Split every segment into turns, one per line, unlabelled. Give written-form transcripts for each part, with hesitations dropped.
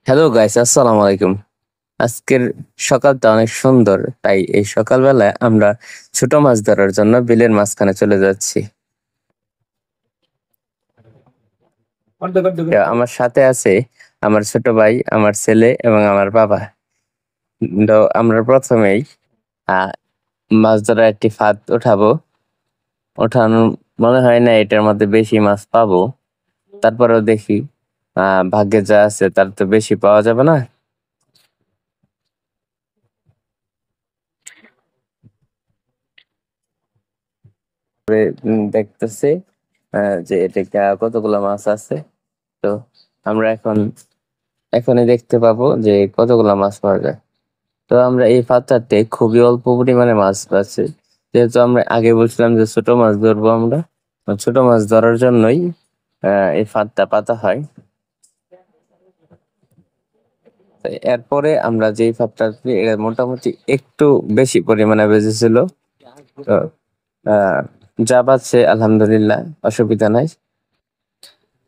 Hello guys, আসসালামু আলাইকুম। আজকের সকালটা অনেক সুন্দর, তাই এই সকালবেলায় আমরা ছোট মাছ ধরার জন্য বিলের মাঝখানে চলে যাচ্ছি। আমার সাথে আছে আমার ছোট ভাই, আমার ছেলে এবং আমার বাবা। তো আমরা প্রথমেই আহ মাছ ধরার একটি ফাঁদ উঠাবো। ওঠানো মনে হয় না এটার মধ্যে বেশি মাছ পাবো, তারপরেও দেখি। ভাগ্যে যা আছে তার তো বেশি পাওয়া যাবে না। দেখতেছি যে এটা কতগুলো মাছ আছে। তো আমরা এখনই দেখতে পাবো যে কতগুলা মাছ পাওয়া যায়। তো আমরা এই পাত্রতে খুবই অল্প পরিমাণে মাছ পাচ্ছি, যেহেতু আমরা আগে বলছিলাম যে ছোট মাছ ধরবো আমরা। তো ছোট মাছ ধরার জন্যই এই ফাঁদটা পাতা হয়। তো এরপরে আমরা যেই ফাঁদটা এটা মোটামুটি একটু বেশি পরিমাণে বেজেছিল। তো আহ যা পাচ্ছে আলহামদুলিল্লাহ, অসুবিধা নাই।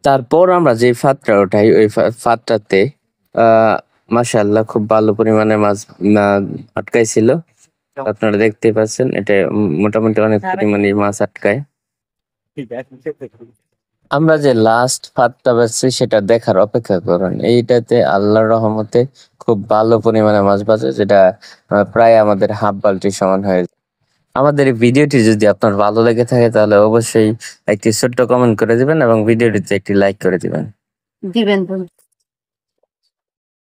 তারপর আমরা যে ফাঁদটা ওঠাই ওই ফাঁদটাতে আহ মাশাআল্লাহ খুব ভালো পরিমাণে মাছ আটকাইছিল। আপনারা দেখতে পাচ্ছেন এটা মোটামুটি অনেক পরিমাণে মাছ আটকায়। আমরা যে লাস্ট ফাঁদটা পাচ্ছি সেটা দেখার অপেক্ষা করুন। এইটাতে আল্লাহর রহমতে খুব ভালো পরিমাণে মাছ বাজে, যেটা প্রায় আমাদের হাফ বালতির সমান হয়ে যায়। আমাদের এই ভিডিওটি যদি আপনার ভালো লেগে থাকে তাহলে অবশ্যই একটি ছোট্ট কমেন্ট করে দিবেন এবং ভিডিওটিতে একটি লাইক করে দিবেন।
দিবেন তো।